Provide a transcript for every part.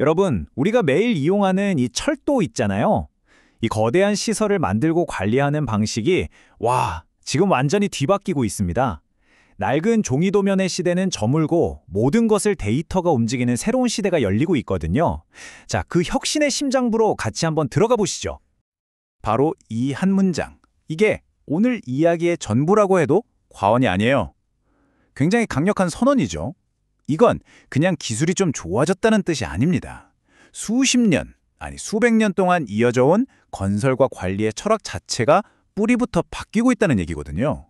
여러분, 우리가 매일 이용하는 이 철도 있잖아요. 이 거대한 시설을 만들고 관리하는 방식이 지금 완전히 뒤바뀌고 있습니다. 낡은 종이 도면의 시대는 저물고 모든 것을 데이터가 움직이는 새로운 시대가 열리고 있거든요. 자, 그 혁신의 심장부로 같이 한번 들어가 보시죠. 바로 이 한 문장. 이게 오늘 이야기의 전부라고 해도 과언이 아니에요. 굉장히 강력한 선언이죠. 이건 그냥 기술이 좀 좋아졌다는 뜻이 아닙니다. 수십 년, 아니 수백 년 동안 이어져 온 건설과 관리의 철학 자체가 뿌리부터 바뀌고 있다는 얘기거든요.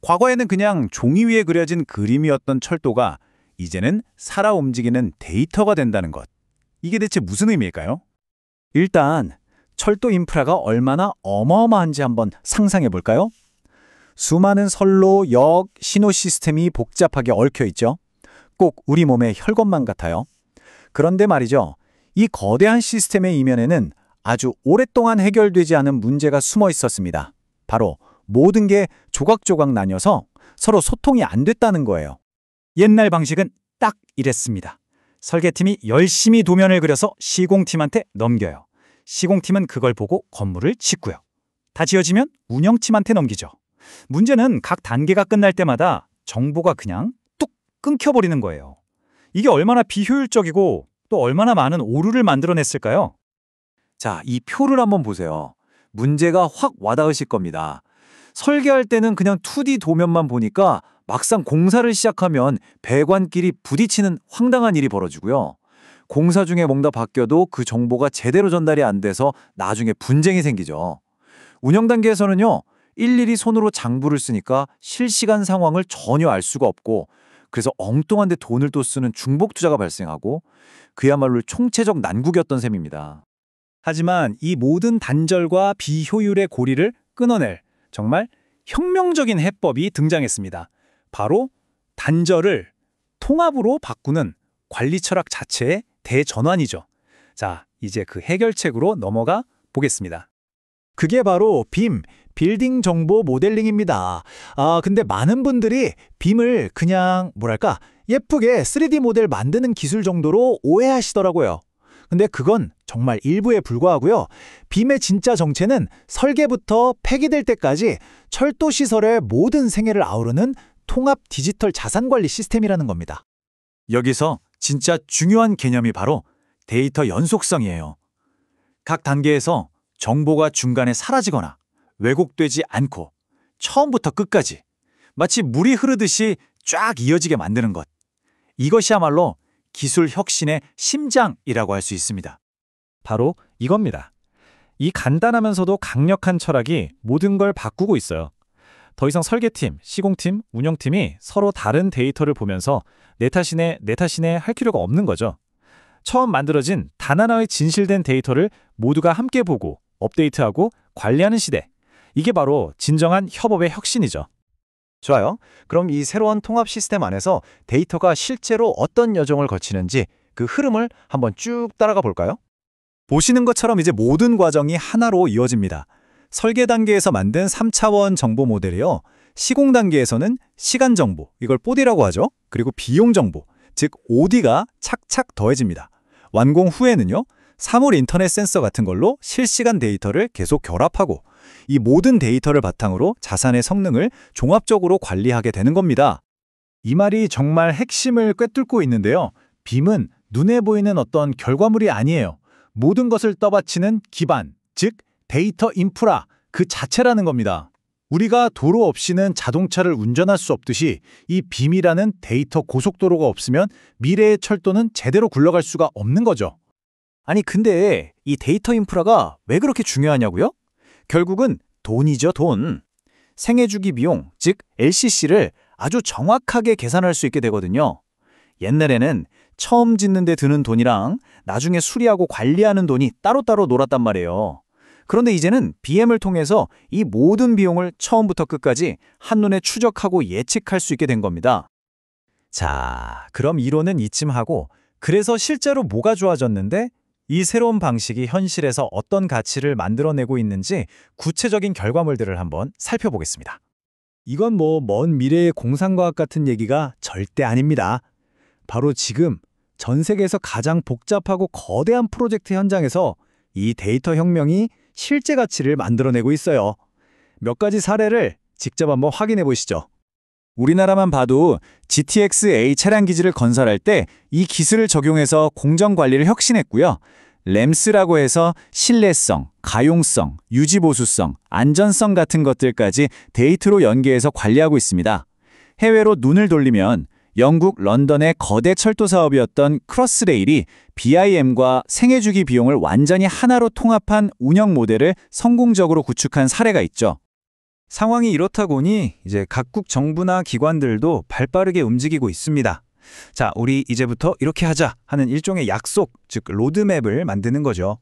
과거에는 그냥 종이 위에 그려진 그림이었던 철도가 이제는 살아 움직이는 데이터가 된다는 것. 이게 대체 무슨 의미일까요? 일단 철도 인프라가 얼마나 어마어마한지 한번 상상해 볼까요? 수많은 선로, 역, 신호 시스템이 복잡하게 얽혀 있죠. 꼭 우리 몸의 혈관만 같아요. 그런데 말이죠. 이 거대한 시스템의 이면에는 아주 오랫동안 해결되지 않은 문제가 숨어 있었습니다. 바로 모든 게 조각조각 나뉘어서 서로 소통이 안 됐다는 거예요. 옛날 방식은 딱 이랬습니다. 설계팀이 열심히 도면을 그려서 시공팀한테 넘겨요. 시공팀은 그걸 보고 건물을 짓고요. 다 지어지면 운영팀한테 넘기죠. 문제는 각 단계가 끝날 때마다 정보가 그냥 뚝 끊겨버리는 거예요. 이게 얼마나 비효율적이고 또 얼마나 많은 오류를 만들어냈을까요? 자, 이 표를 한번 보세요. 문제가 확 와닿으실 겁니다. 설계할 때는 그냥 2D 도면만 보니까 막상 공사를 시작하면 배관끼리 부딪히는 황당한 일이 벌어지고요. 공사 중에 뭔가 바뀌어도 그 정보가 제대로 전달이 안 돼서 나중에 분쟁이 생기죠. 운영 단계에서는요. 일일이 손으로 장부를 쓰니까 실시간 상황을 전혀 알 수가 없고 그래서 엉뚱한 데 돈을 또 쓰는 중복 투자가 발생하고 그야말로 총체적 난국이었던 셈입니다. 하지만 이 모든 단절과 비효율의 고리를 끊어낼 정말 혁명적인 해법이 등장했습니다. 바로 단절을 통합으로 바꾸는 관리 철학 자체의 대전환이죠. 자, 이제 그 해결책으로 넘어가 보겠습니다. 그게 바로 빌딩 정보 모델링입니다. 근데 많은 분들이 빔을 그냥 예쁘게 3D 모델 만드는 기술 정도로 오해하시더라고요. 근데 그건 정말 일부에 불과하고요. 빔의 진짜 정체는 설계부터 폐기될 때까지 철도 시설의 모든 생애를 아우르는 통합 디지털 자산 관리 시스템이라는 겁니다. 여기서 진짜 중요한 개념이 바로 데이터 연속성이에요. 각 단계에서 정보가 중간에 사라지거나 왜곡되지 않고 처음부터 끝까지 마치 물이 흐르듯이 쫙 이어지게 만드는 것. 이것이야말로 기술 혁신의 심장이라고 할 수 있습니다. 바로 이겁니다. 이 간단하면서도 강력한 철학이 모든 걸 바꾸고 있어요. 더 이상 설계팀, 시공팀, 운영팀이 서로 다른 데이터를 보면서 내 탓이네 할 필요가 없는 거죠. 처음 만들어진 단 하나의 진실된 데이터를 모두가 함께 보고 업데이트하고 관리하는 시대. 이게 바로 진정한 협업의 혁신이죠. 좋아요. 그럼 이 새로운 통합 시스템 안에서 데이터가 실제로 어떤 여정을 거치는지 그 흐름을 한번 쭉 따라가 볼까요? 보시는 것처럼 이제 모든 과정이 하나로 이어집니다. 설계 단계에서 만든 3차원 정보 모델이요. 시공 단계에서는 시간 정보, 이걸 4D라고 하죠. 그리고 비용 정보, 즉 OD가 착착 더해집니다. 완공 후에는요. 사물 인터넷 센서 같은 걸로 실시간 데이터를 계속 결합하고 이 모든 데이터를 바탕으로 자산의 성능을 종합적으로 관리하게 되는 겁니다. 이 말이 정말 핵심을 꿰뚫고 있는데요. 빔은 눈에 보이는 어떤 결과물이 아니에요. 모든 것을 떠받치는 기반, 즉 데이터 인프라 그 자체라는 겁니다. 우리가 도로 없이는 자동차를 운전할 수 없듯이 이 빔이라는 데이터 고속도로가 없으면 미래의 철도는 제대로 굴러갈 수가 없는 거죠. 아니 근데 이 데이터 인프라가 왜 그렇게 중요하냐고요? 결국은 돈이죠, 돈. 생애주기 비용, 즉 LCC를 아주 정확하게 계산할 수 있게 되거든요. 옛날에는 처음 짓는 데 드는 돈이랑 나중에 수리하고 관리하는 돈이 따로따로 놀았단 말이에요. 그런데 이제는 BM을 통해서 이 모든 비용을 처음부터 끝까지 한눈에 추적하고 예측할 수 있게 된 겁니다. 자, 그럼 이론은 이쯤 하고 그래서 실제로 뭐가 좋아졌는데 이 새로운 방식이 현실에서 어떤 가치를 만들어내고 있는지 구체적인 결과물들을 한번 살펴보겠습니다. 이건 먼 미래의 공상과학 같은 얘기가 절대 아닙니다. 바로 지금 전 세계에서 가장 복잡하고 거대한 프로젝트 현장에서 이 데이터 혁명이 실제 가치를 만들어내고 있어요. 몇 가지 사례를 직접 한번 확인해 보시죠. 우리나라만 봐도 GTX-A 차량 기지를 건설할 때 이 기술을 적용해서 공정 관리를 혁신했고요. 램스라고 해서 신뢰성, 가용성, 유지보수성, 안전성 같은 것들까지 데이터로 연계해서 관리하고 있습니다. 해외로 눈을 돌리면 영국 런던의 거대 철도 사업이었던 크로스레일이 BIM과 생애주기 비용을 완전히 하나로 통합한 운영 모델을 성공적으로 구축한 사례가 있죠. 상황이 이렇다 보니 이제 각국 정부나 기관들도 발빠르게 움직이고 있습니다. 자, 우리 이제부터 이렇게 하자 하는 일종의 약속, 즉 로드맵을 만드는 거죠.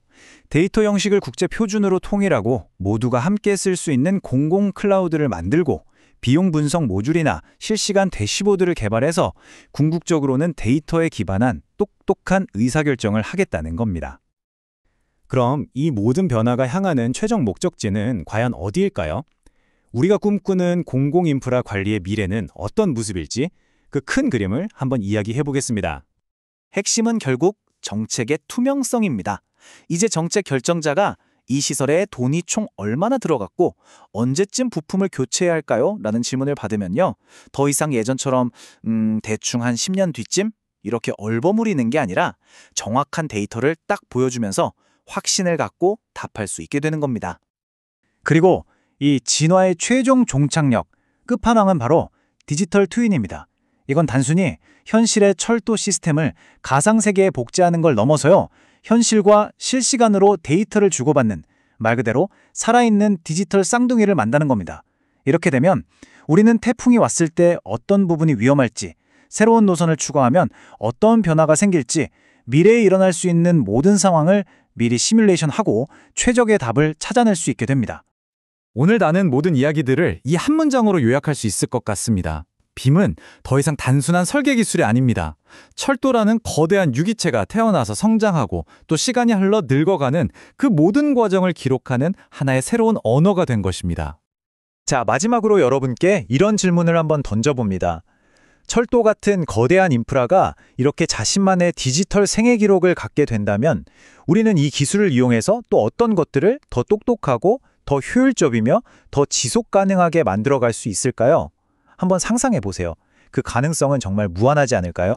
데이터 형식을 국제 표준으로 통일하고 모두가 함께 쓸 수 있는 공공 클라우드를 만들고 비용 분석 모듈이나 실시간 대시보드를 개발해서 궁극적으로는 데이터에 기반한 똑똑한 의사결정을 하겠다는 겁니다. 그럼 이 모든 변화가 향하는 최종 목적지는 과연 어디일까요? 우리가 꿈꾸는 공공 인프라 관리의 미래는 어떤 모습일지 그 큰 그림을 한번 이야기해 보겠습니다. 핵심은 결국 정책의 투명성입니다. 이제 정책 결정자가 이 시설에 돈이 총 얼마나 들어갔고 언제쯤 부품을 교체해야 할까요? 라는 질문을 받으면요. 더 이상 예전처럼 대충 한 10년 뒤쯤 이렇게 얼버무리는 게 아니라 정확한 데이터를 딱 보여주면서 확신을 갖고 답할 수 있게 되는 겁니다. 그리고 이 진화의 최종 종착역, 끝판왕은 바로 디지털 트윈입니다. 이건 단순히 현실의 철도 시스템을 가상세계에 복제하는 걸 넘어서요. 현실과 실시간으로 데이터를 주고받는 말 그대로 살아있는 디지털 쌍둥이를 만드는 겁니다. 이렇게 되면 우리는 태풍이 왔을 때 어떤 부분이 위험할지, 새로운 노선을 추구하면 어떤 변화가 생길지, 미래에 일어날 수 있는 모든 상황을 미리 시뮬레이션하고 최적의 답을 찾아낼 수 있게 됩니다. 오늘 나눈 모든 이야기들을 이 한 문장으로 요약할 수 있을 것 같습니다. 빔은 더 이상 단순한 설계 기술이 아닙니다. 철도라는 거대한 유기체가 태어나서 성장하고 또 시간이 흘러 늙어가는 그 모든 과정을 기록하는 하나의 새로운 언어가 된 것입니다. 자, 마지막으로 여러분께 이런 질문을 한번 던져봅니다. 철도 같은 거대한 인프라가 이렇게 자신만의 디지털 생애 기록을 갖게 된다면 우리는 이 기술을 이용해서 또 어떤 것들을 더 똑똑하고 더 효율적이며 더 지속 가능하게 만들어갈 수 있을까요? 한번 상상해 보세요. 그 가능성은 정말 무한하지 않을까요?